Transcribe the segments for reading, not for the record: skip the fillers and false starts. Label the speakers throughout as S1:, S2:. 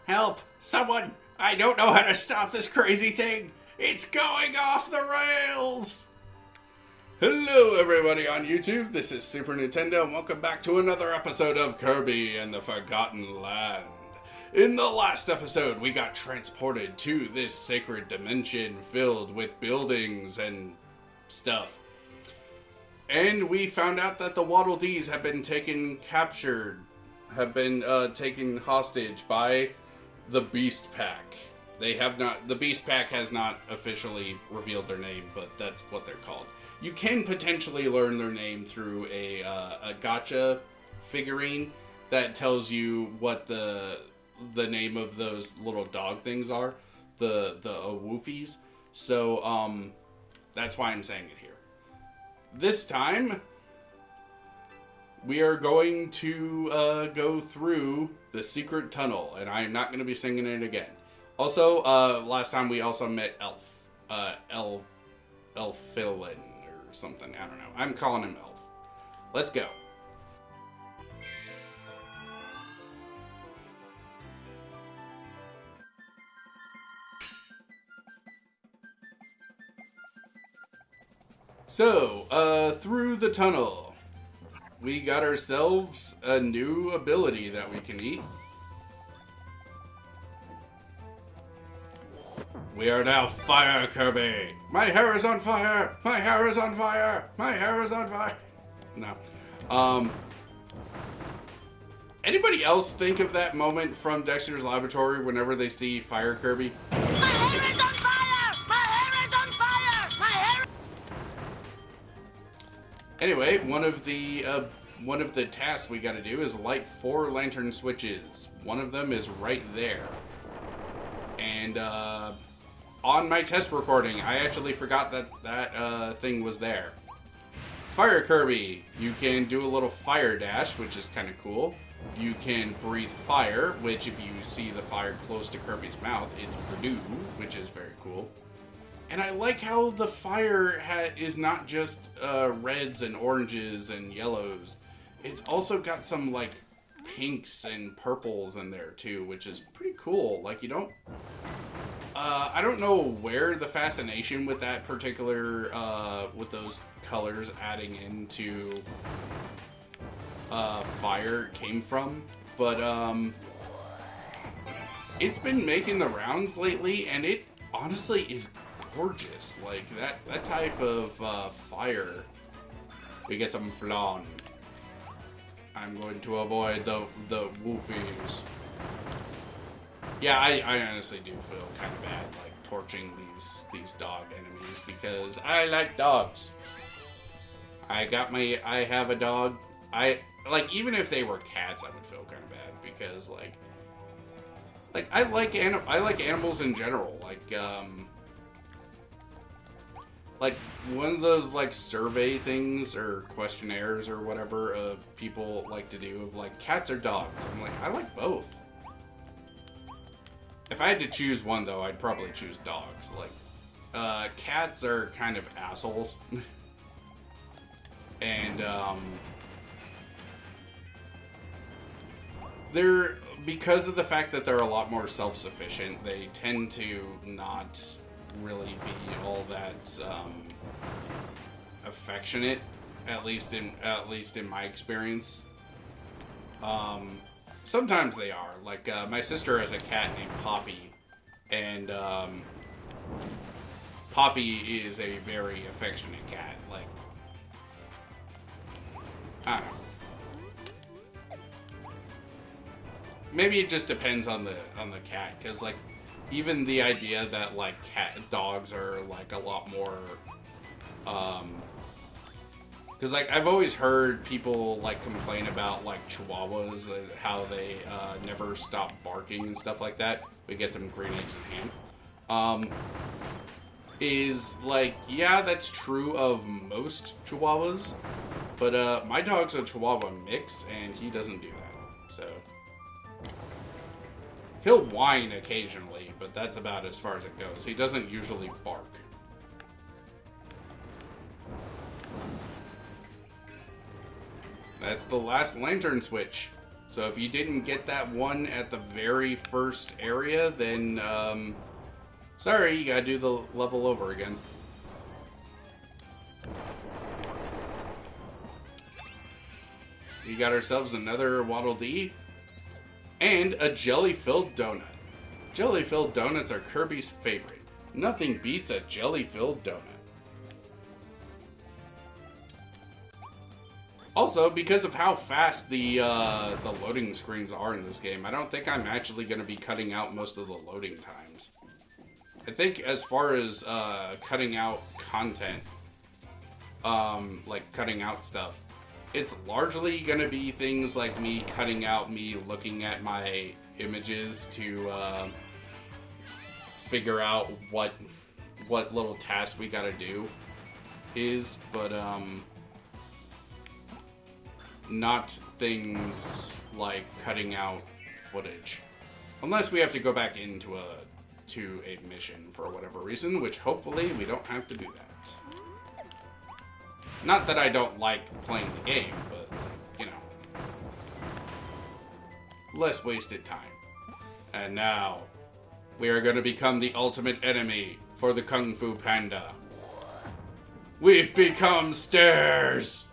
S1: Help! Someone! I don't know how to stop this crazy thing! It's going off the rails! Hello everybody on YouTube, this is Super Nintendo and welcome back to another episode of Kirby and the Forgotten Land. In the last episode, we got transported to this sacred dimension filled with buildings and stuff. And we found out that the Waddle Dees have been taken hostage by the Beast Pack. The Beast Pack has not officially revealed their name, but that's what they're called. You can potentially learn their name through a gacha figurine that tells you what the name of those little dog things are, the woofies. So that's why I'm saying it here. This time we are going to go through the secret tunnel, and I am not going to be singing it again. Also, last time we also met Elfilin or something. I don't know. I'm calling him Elf. Let's go. So, through the tunnel, we got ourselves a new ability that we can eat. We are now Fire Kirby! My hair is on fire! My hair is on fire! My hair is on fire! No. Anybody else think of that moment from Dexter's Laboratory whenever they see Fire Kirby?
S2: My hair is on fire! My hair is on fire! My hair...
S1: Anyway, one of the tasks we gotta do is light 4 lantern switches. One of them is right there. And, on my test recording, I actually forgot that thing was there. Fire Kirby, you can do a little fire dash, which is kind of cool. You can breathe fire, which if you see the fire close to Kirby's mouth, it's Purdue, which is very cool. And I like how the fire is not just reds and oranges and yellows. It's also got some, like, pinks and purples in there, too, which is pretty cool. Like, you don't... I don't know where the fascination with that particular, with those colors adding into fire came from, but it's been making the rounds lately, and it honestly is gorgeous. Like, that type of fire. We get some flan. I'm going to avoid the woofies. Yeah, I honestly do feel kind of bad, like, torching these dog enemies, because I like dogs. I have a dog. Like, even if they were cats, I would feel kind of bad, because, like, I like animals in general. Like, one of those, like, survey things, or questionnaires, or whatever, people like to do, of, like, cats or dogs. I'm like, I like both. If I had to choose one, though, I'd probably choose dogs. Like, cats are kind of assholes. And, because of the fact that they're a lot more self-sufficient, they tend to not really be all that, affectionate, at least in my experience. Sometimes they are. Like, my sister has a cat named Poppy, and, Poppy is a very affectionate cat. Like, I don't know. Maybe it just depends on the cat, because, like, even the idea that, like, dogs are, like, a lot more, because, like, I've always heard people, like, complain about, like, chihuahuas, how they never stop barking and stuff like that. We get some green eggs and ham. Is, like, yeah, that's true of most chihuahuas, but my dog's a chihuahua mix, and he doesn't do that, so... He'll whine occasionally, but that's about as far as it goes. He doesn't usually bark. That's the last lantern switch. So if you didn't get that one at the very first area, then, sorry, you gotta do the level over again. We got ourselves another Waddle Dee and a jelly-filled donut. Jelly-filled donuts are Kirby's favorite. Nothing beats a jelly-filled donut. Also, because of how fast the loading screens are in this game, I don't think I'm actually going to be cutting out most of the loading times. I think as far as cutting out content, like cutting out stuff, it's largely going to be things like me cutting out me looking at my images to figure out what little task we got to do is, but not things like cutting out footage, unless we have to go back into a mission for whatever reason, which hopefully we don't have to do that. Not that I don't like playing the game, but you know, less wasted time. And now we are going to become the ultimate enemy for the Kung Fu Panda. We've become stairs!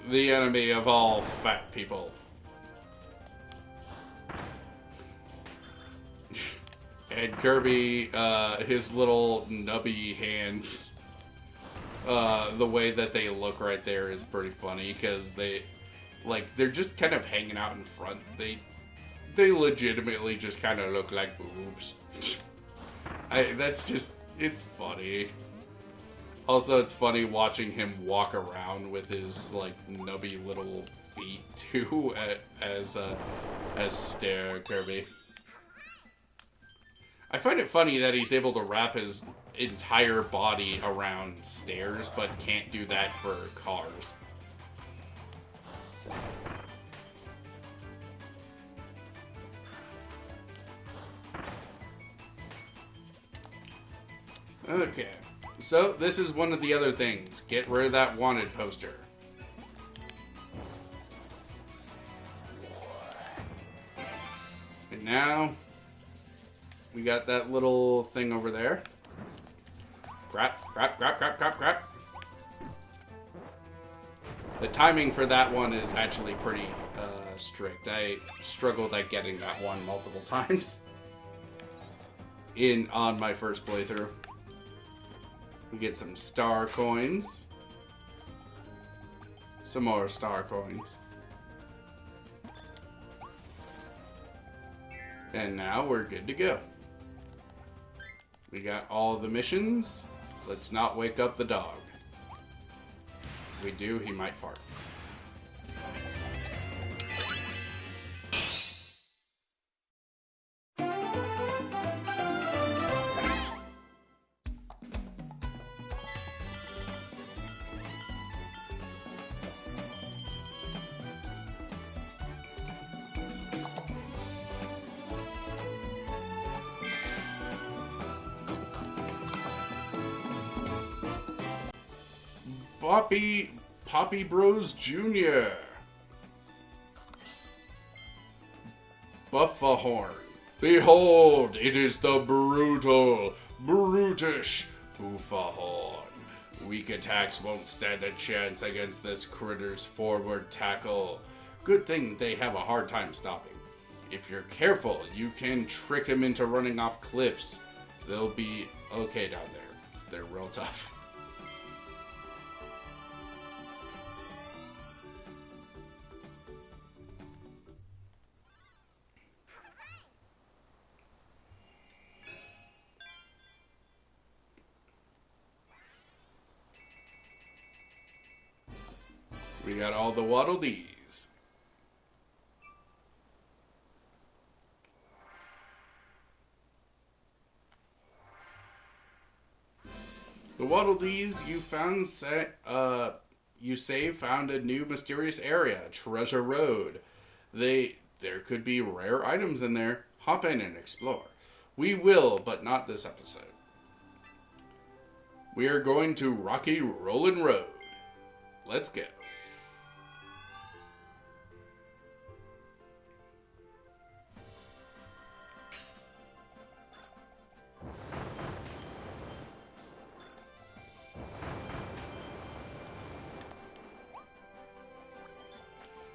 S1: The enemy of all fat people. And Kirby, his little nubby hands, the way that they look right there is pretty funny, because they're just kind of hanging out in front. They legitimately just kind of look like boobs. It's funny. Also, it's funny watching him walk around with his, like, nubby little feet, too, as Stair Kirby. I find it funny that he's able to wrap his entire body around stairs, but can't do that for cars. Okay. So, this is one of the other things. Get rid of that wanted poster. And now, we got that little thing over there. Crap. The timing for that one is actually pretty strict. I struggled at getting that one multiple times on my first playthrough. We get some star coins. Some more star coins. And now we're good to go. We got all the missions. Let's not wake up the dog. If we do, he might fart. Poppy Bros Jr. Buffahorn. Behold, it is the brutal, brutish Buffahorn. Weak attacks won't stand a chance against this critter's forward tackle. Good thing they have a hard time stopping. If you're careful, you can trick him into running off cliffs. They'll be okay down there. They're real tough. We got all the Waddle Dees. The Waddle Dees you found found a new mysterious area, Treasure Road. There could be rare items in there. Hop in and explore. We will, but not this episode. We are going to Rocky Rollin' Road. Let's go.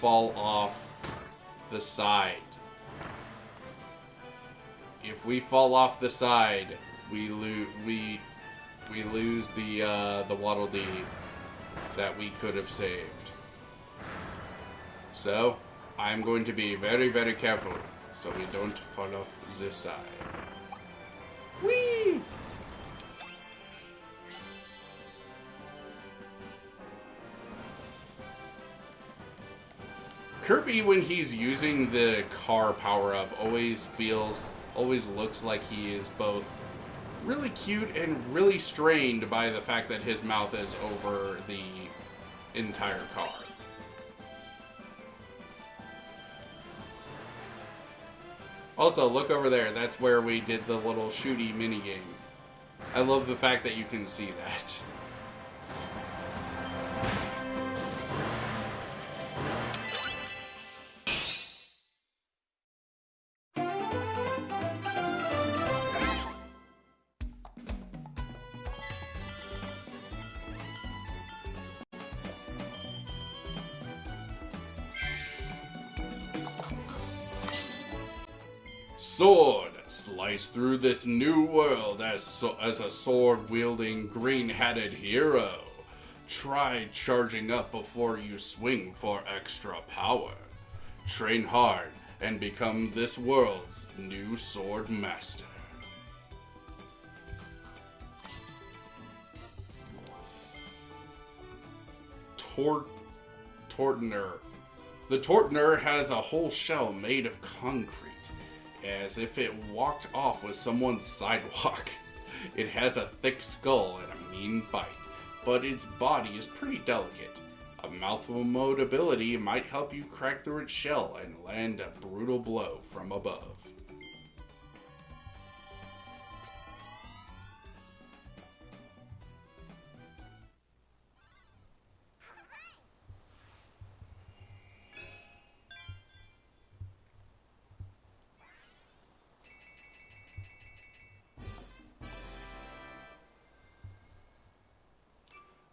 S1: fall off the side. If we fall off the side, we lose the Waddle Dee that we could have saved. So, I'm going to be very, very careful so we don't fall off this side. Whee! Kirby, when he's using the car power-up, always looks like he is both really cute and really strained by the fact that his mouth is over the entire car. Also, look over there. That's where we did the little shooty minigame. I love the fact that you can see that. Sword, slice through this new world as a sword-wielding, green-hatted hero. Try charging up before you swing for extra power. Train hard and become this world's new sword master. Tortner. The Tortner has a whole shell made of concrete, as if it walked off with someone's sidewalk. It has a thick skull and a mean bite, but its body is pretty delicate. A mouthful mode ability might help you crack through its shell and land a brutal blow from above.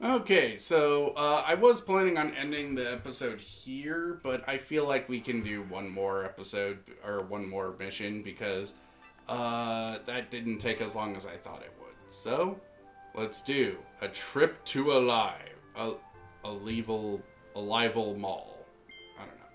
S1: Okay, so I was planning on ending the episode here, but I feel like we can do one more episode, or one more mission, because that didn't take as long as I thought it would. So, let's do a trip to Arrival Mall. I don't know.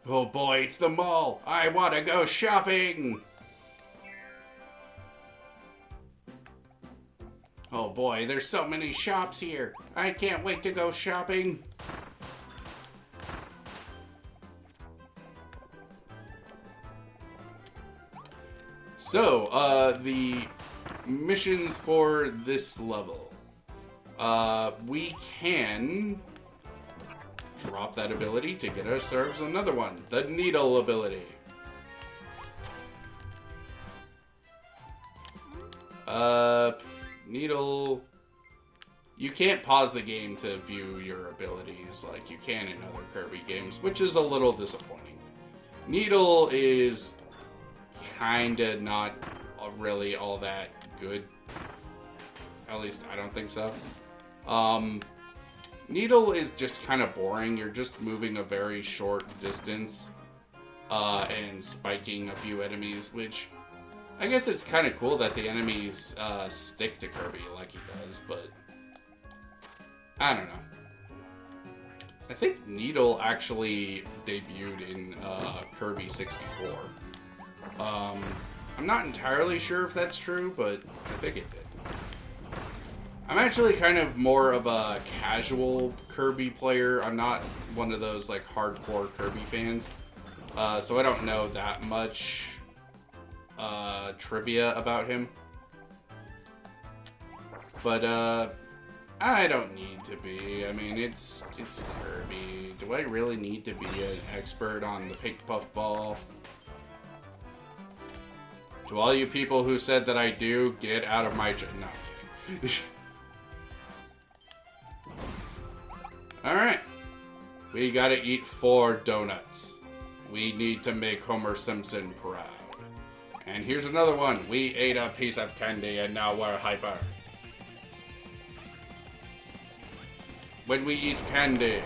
S1: Oh boy, it's the mall! I want to go shopping! Oh boy, there's so many shops here! I can't wait to go shopping! So, the missions for this level. We can drop that ability to get ourselves another one. The needle ability. Needle. You can't pause the game to view your abilities like you can in other Kirby games, which is a little disappointing. Needle is kinda not really all that good. At least I don't think so. Needle is just kind of boring. You're just moving a very short distance and spiking a few enemies, which I guess it's kind of cool that the enemies stick to Kirby like he does, but I don't know. I think Needle actually debuted in Kirby 64. I'm not entirely sure if that's true, but I think it did. I'm actually kind of more of a casual Kirby player. I'm not one of those like hardcore Kirby fans. So I don't know that much trivia about him. But I don't need to be. I mean, it's Kirby. Do I really need to be an expert on the pink puff ball? To all you people who said that I do, get out of my... No, I'm kidding. Alright. We gotta eat 4 donuts. We need to make Homer Simpson proud. And here's another one. We ate a piece of candy and now we're hyper. When we eat candy,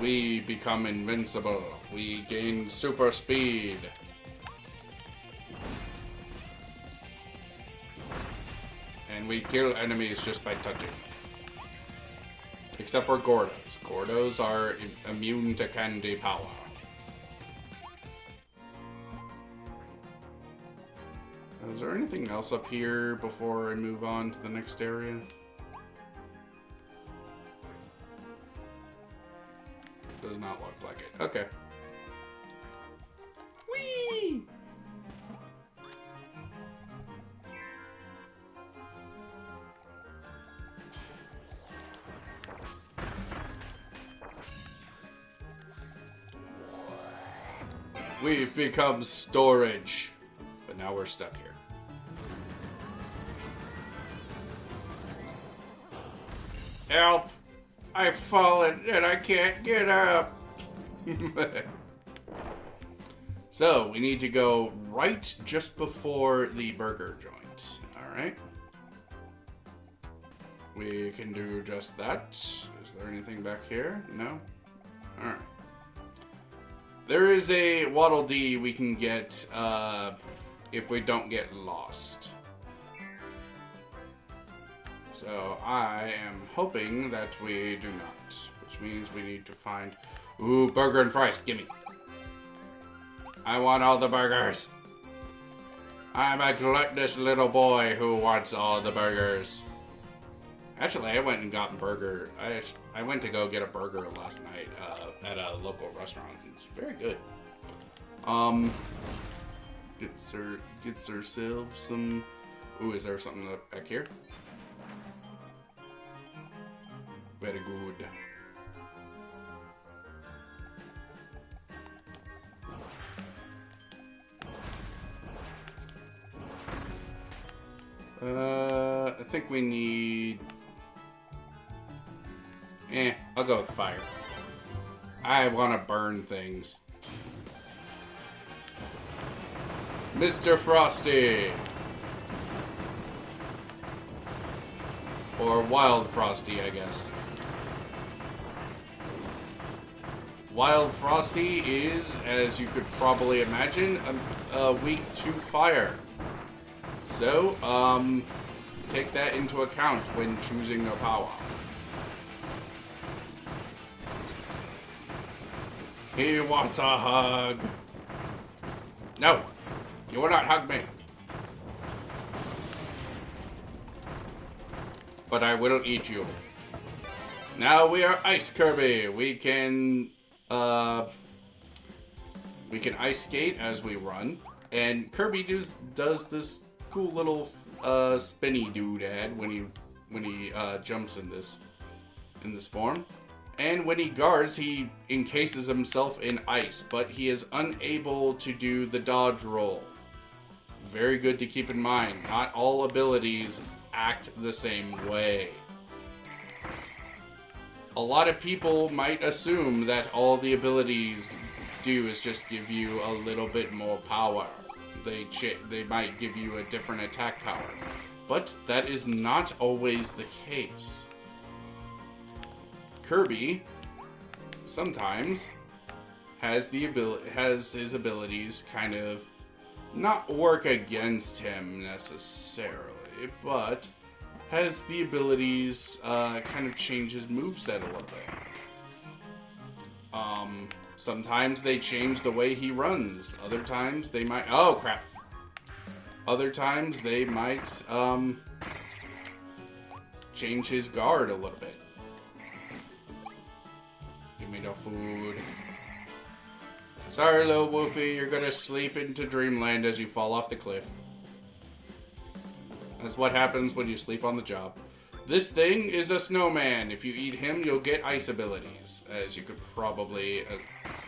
S1: we become invincible. We gain super speed. And we kill enemies just by touching. Except for Gordos. Gordos are immune to candy power. Is there anything else up here before I move on to the next area? Does not look like it. Okay. Whee! We've become storage. But now we're stuck here. Help! I've fallen and I can't get up. So, we need to go right just before the burger joint. Alright. We can do just that. Is there anything back here? No? Alright. There is a Waddle Dee we can get if we don't get lost. So I am hoping that we do not, which means we need to find... Ooh, burger and fries, gimme. I want all the burgers. I'm a gluttonous little boy who wants all the burgers. Actually, I went and got a burger. I went to go get a burger last night at a local restaurant. It's very good. Gets ourselves some... Ooh, is there something back here? Very good. I think we need... I'll go with fire. I want to burn things. Mr. Frosty! Or Wild Frosty, I guess. Wild Frosty is, as you could probably imagine, weak to fire. So, take that into account when choosing a power. He wants a hug. No, you will not hug me. But I will eat you. Now we are Ice Kirby. We can ice skate as we run, and Kirby does this cool little spinny doodad when he jumps in this form. And when he guards, he encases himself in ice, but he is unable to do the dodge roll. Very good to keep in mind. Not all abilities act the same way. A lot of people might assume that all the abilities do is just give you a little bit more power. They might give you a different attack power, but that is not always the case. Kirby sometimes has his abilities kind of not work against him necessarily, but has the abilities kind of change his moveset a little bit. Sometimes they change the way he runs. Other times they might... Oh, crap. Other times they might change his guard a little bit. Give me the food. Sorry, little Woofy, you're gonna sleep into dreamland as you fall off the cliff. That's what happens when you sleep on the job. This thing is a snowman. If you eat him, you'll get ice abilities, as you could probably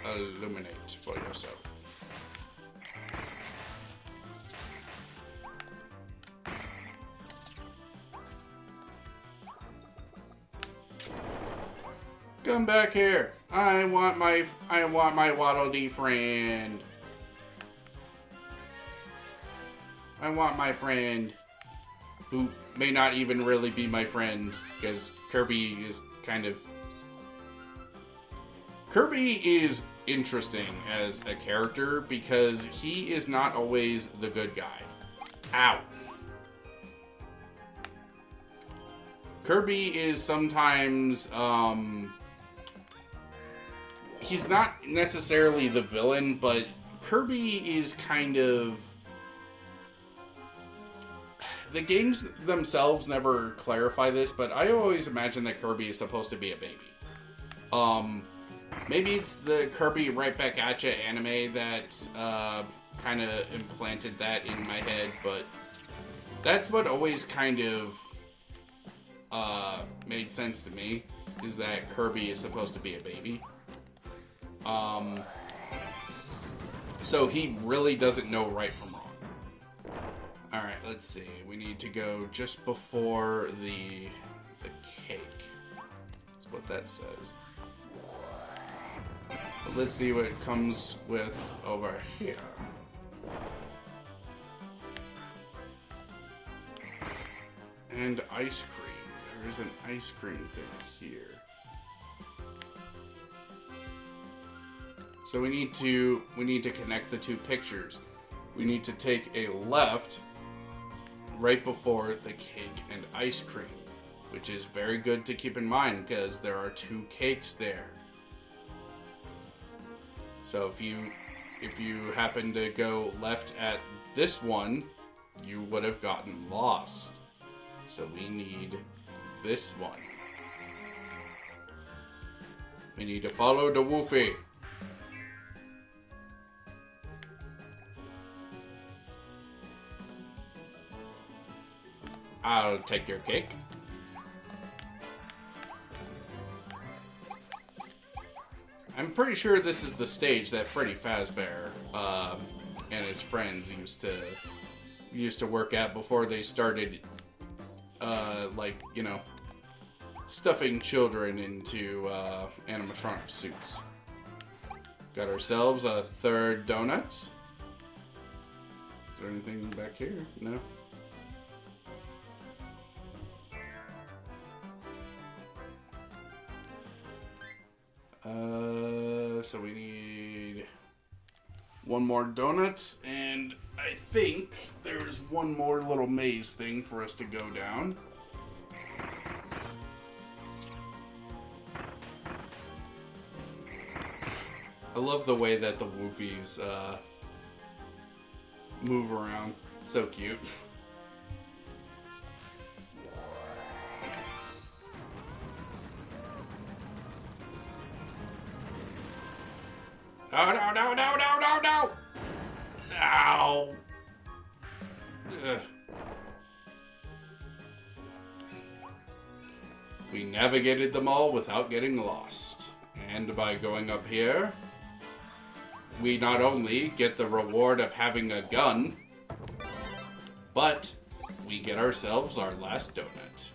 S1: illuminate for yourself. Come back here. I want my Waddle Dee friend. I want my friend, who may not even really be my friend, because Kirby is kind of... Kirby is interesting as a character because he is not always the good guy. Ow. Kirby is sometimes, he's not necessarily the villain, but Kirby is kind of... The games themselves never clarify this, but I always imagine that Kirby is supposed to be a baby. Maybe it's the Kirby Right Back At Ya anime that kind of implanted that in my head, but that's what always kind of made sense to me, is that Kirby is supposed to be a baby. So he really doesn't know right from wrong. Alright, let's see. We need to go just before the cake. That's what that says. But let's see what it comes with over here. And ice cream. There is an ice cream thing here. So we need to connect the two pictures. We need to take a left right before the cake and ice cream, which is very good to keep in mind because there are two cakes there. So if you happen to go left at this one, you would have gotten lost. So we need this one. We need to follow the Woofy. I'll take your cake. I'm pretty sure this is the stage that Freddy Fazbear and his friends used to work at before they started, like, you know, stuffing children into animatronic suits. Got ourselves a third donut. Is there anything back here? No. So we need one more donut, and I think there's one more little maze thing for us to go down. I love the way that the Woofies move around. So cute. Oh, no, no, no, no, no, no! Ow! Ugh. We navigated them all without getting lost. And by going up here, we not only get the reward of having a gun, but we get ourselves our last donut.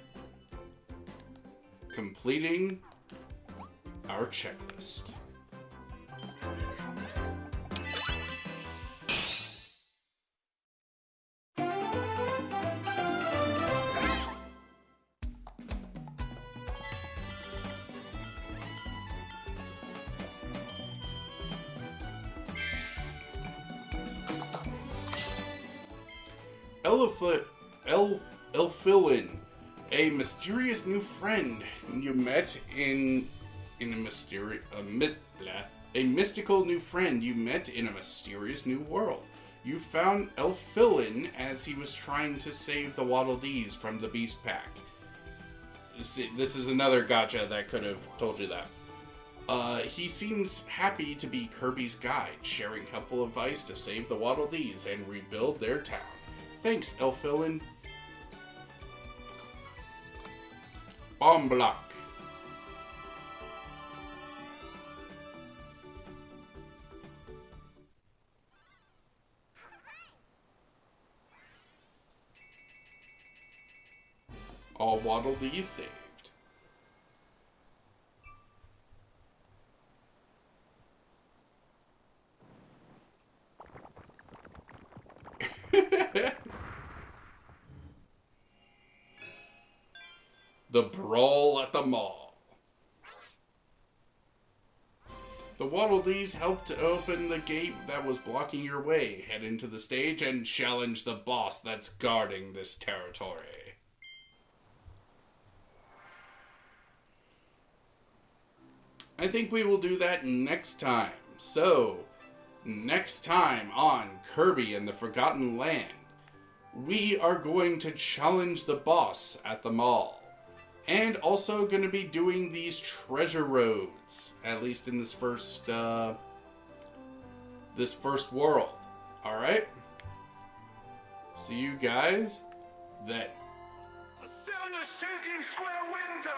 S1: Completing our checklist. Elfilin, a mysterious new friend you met in a mystical new friend you met in a mysterious new world. You found Elfilin as he was trying to save the Waddle Dees from the Beast Pack. This is another gotcha that could have told you that. He seems happy to be Kirby's guide, sharing helpful advice to save the Waddle Dees and rebuild their town. Thanks, Elfilin. Bomb block. All Waddle Dees saved. The Brawl at the Mall. The Waddle Dees help to open the gate that was blocking your way. Head into the stage and challenge the boss that's guarding this territory. I think we will do that next time. So, next time on Kirby and the Forgotten Land, we are going to challenge the boss at the mall. And also going to be doing these treasure roads, at least in this first world. Alright? See you guys then.
S3: A 7 to sinking square window.